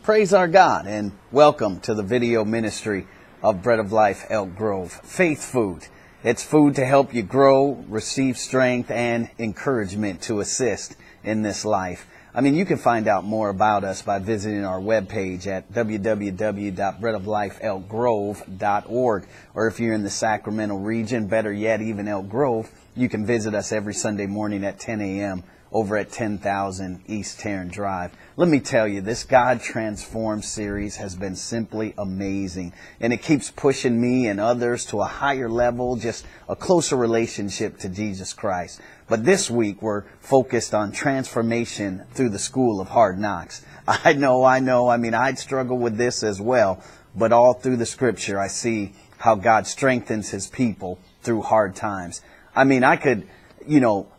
Praise our God and welcome to the video ministry of Bread of Life Elk Grove. Faith food. It's food to help you grow, receive strength, and encouragement to assist in this life. I mean, you can find out more about us by visiting our webpage at www.breadoflifeelkgrove.org. Or if you're in the Sacramento region, better yet, even Elk Grove, you can visit us every Sunday morning at 10 a.m. over at 10,000 East Tarrant Drive. Let me tell you, this God Transformed series has been simply amazing. And it keeps pushing me and others to a higher level, just a closer relationship to Jesus Christ. But this week, we're focused on transformation through the school of hard knocks. I know. I mean, I'd struggle with this as well. But all through the scripture, I see how God strengthens his people through hard times. I mean, I could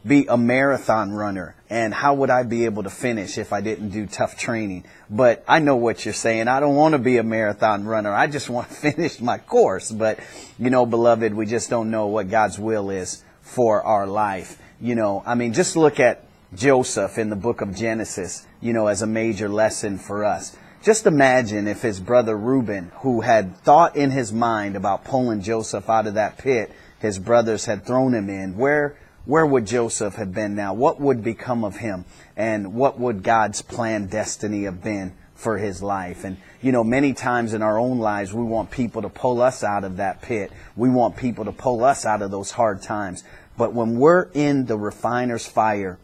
be a marathon runner, and how would I be able to finish if I didn't do tough training? But I know what you're saying. I don't want to be a marathon runner. I just want to finish my course. But, beloved, we just don't know what God's will is for our life. Just look at Joseph in the book of Genesis, as a major lesson for us. Just imagine if his brother Reuben, who had thought in his mind about pulling Joseph out of that pit his brothers had thrown him in, where would Joseph have been now? What would become of him? And what would God's planned destiny have been for his life? And, many times in our own lives, we want people to pull us out of that pit. We want people to pull us out of those hard times. But when we're in the refiner's fire,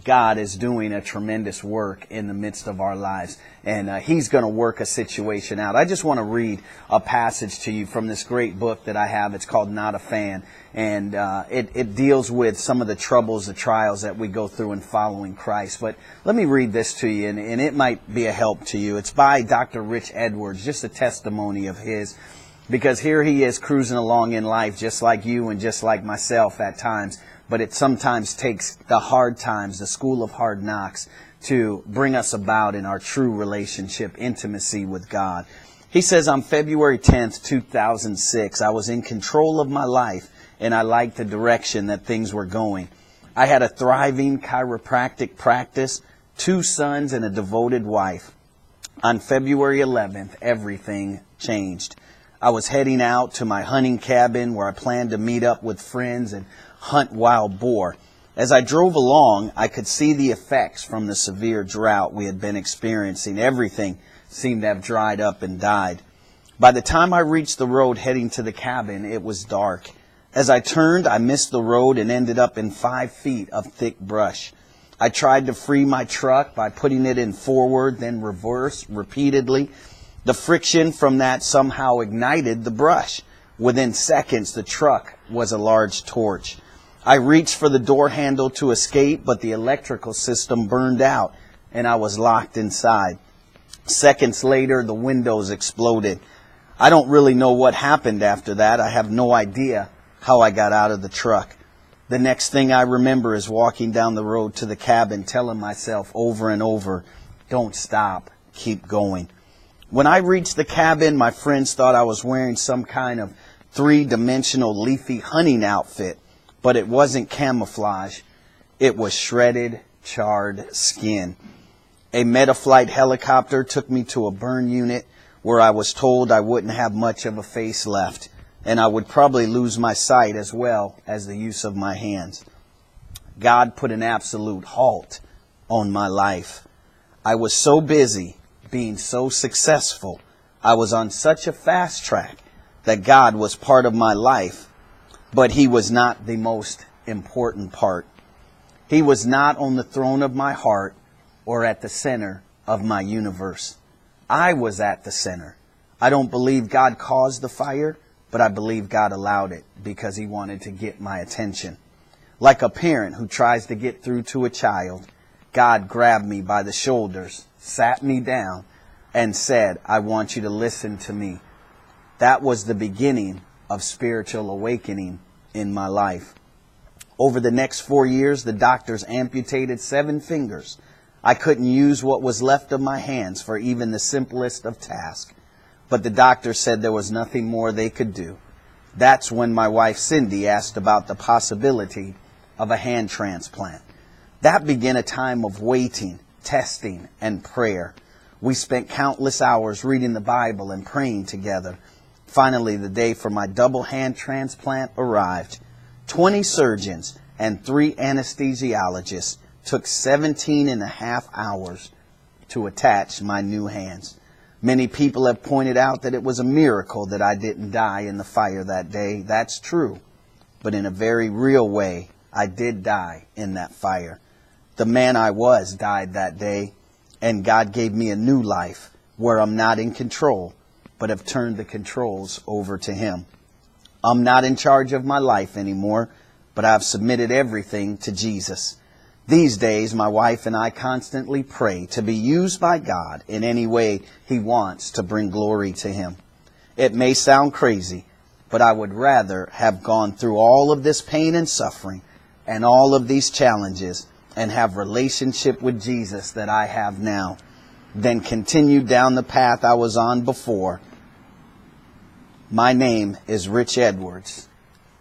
God is doing a tremendous work in the midst of our lives. And he's going to work a situation out. I just want to read a passage to you from this great book that I have. It's called Not a Fan. And it deals with some of the troubles, the trials that we go through in following Christ. But let me read this to you, and it might be a help to you. It's by Dr. Rich Edwards, just a testimony of his. Because here he is cruising along in life just like you and just like myself at times. But it sometimes takes the hard times, the school of hard knocks, to bring us about in our true relationship, intimacy with God. He says, on February 10th, 2006, I was in control of my life, and I liked the direction that things were going. I had a thriving chiropractic practice, 2 sons, and a devoted wife. On February 11th, everything changed. I was heading out to my hunting cabin where I planned to meet up with friends and hunt wild boar. As I drove along, I could see the effects from the severe drought we had been experiencing. Everything seemed to have dried up and died. By the time I reached the road heading to the cabin, it was dark. As I turned, I missed the road and ended up in 5 feet of thick brush. I tried to free my truck by putting it in forward, then reverse repeatedly. The friction from that somehow ignited the brush. Within seconds, the truck was a large torch. I reached for the door handle to escape, but the electrical system burned out, and I was locked inside. Seconds later, the windows exploded. I don't really know what happened after that. I have no idea how I got out of the truck. The next thing I remember is walking down the road to the cabin, telling myself over and over, don't stop, keep going. When I reached the cabin, my friends thought I was wearing some kind of 3-dimensional leafy hunting outfit, but it wasn't camouflage. It was shredded, charred skin. A Metaflight helicopter took me to a burn unit where I was told I wouldn't have much of a face left, and I would probably lose my sight as well as the use of my hands. God put an absolute halt on my life. I was so busy being so successful. I was on such a fast track that God was part of my life, but he was not the most important part. He was not on the throne of my heart or at the center of my universe. I was at the center. I don't believe God caused the fire, but I believe God allowed it because he wanted to get my attention. Like a parent who tries to get through to a child, God grabbed me by the shoulders, sat me down, and said, I want you to listen to me. That was the beginning of spiritual awakening in my life. Over the next 4 years, the doctors amputated 7 fingers. I couldn't use what was left of my hands for even the simplest of tasks. But the doctor said there was nothing more they could do. That's when my wife Cindy asked about the possibility of a hand transplant. That began a time of waiting, testing, and prayer. We spent countless hours reading the Bible and praying together. Finally, the day for my double hand transplant arrived. 20 surgeons and 3 anesthesiologists took 17 and a half hours to attach my new hands. Many people have pointed out that it was a miracle that I didn't die in the fire that day. That's true. But in a very real way, I did die in that fire. The man I was died that day, and God gave me a new life where I'm not in control, but have turned the controls over to Him. I'm not in charge of my life anymore, but I've submitted everything to Jesus. These days, my wife and I constantly pray to be used by God in any way He wants to bring glory to Him. It may sound crazy, but I would rather have gone through all of this pain and suffering and all of these challenges and have relationship with Jesus that I have now than continue down the path I was on before. My name is Rich Edwards,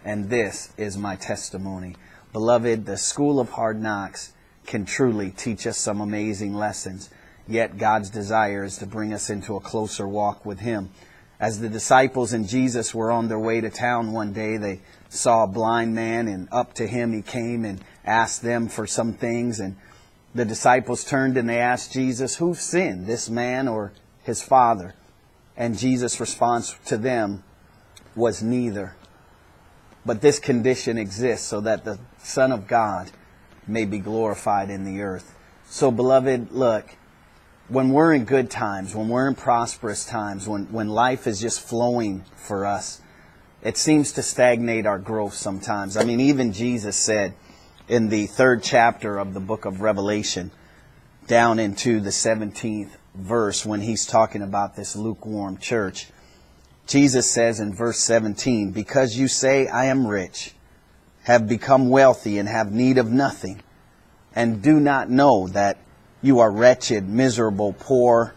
and this is my testimony. Beloved, the School of Hard Knocks can truly teach us some amazing lessons, yet God's desire is to bring us into a closer walk with Him. As the disciples and Jesus were on their way to town one day, they saw a blind man, and up to him he came and asked them for some things. And the disciples turned and they asked Jesus, who sinned, this man or his father? And Jesus' response to them was neither. But this condition exists so that the Son of God may be glorified in the earth. So, beloved, look, when we're in good times, when we're in prosperous times, when life is just flowing for us, it seems to stagnate our growth sometimes. I mean, even Jesus said in the 3rd chapter of the book of Revelation, down into the 17th verse, when He's talking about this lukewarm church, Jesus says in verse 17, because you say, I am rich, have become wealthy, and have need of nothing, and do not know that you are wretched, miserable, poor,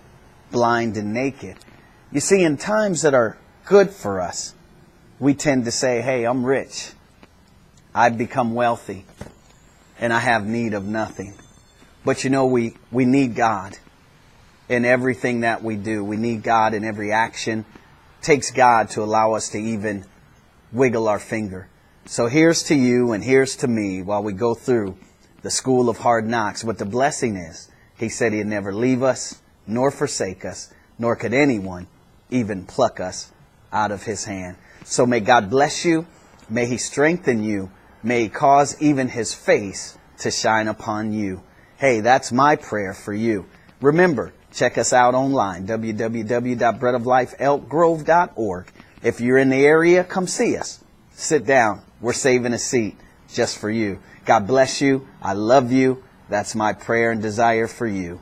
blind, and naked. You see, in times that are good for us, we tend to say, hey, I'm rich, I've become wealthy, and I have need of nothing. But you know, we need God in everything that we do. We need God in every action. It takes God to allow us to even wiggle our finger. So here's to you and here's to me while we go through the School of Hard Knocks. What the blessing is, He said He'd never leave us nor forsake us, nor could anyone even pluck us out of His hand. So may God bless you. May He strengthen you. May He cause even His face to shine upon you. Hey, that's my prayer for you. Remember, check us out online, www.breadoflifeelkgrove.org. If you're in the area, come see us. Sit down. We're saving a seat just for you. God bless you. I love you. That's my prayer and desire for you.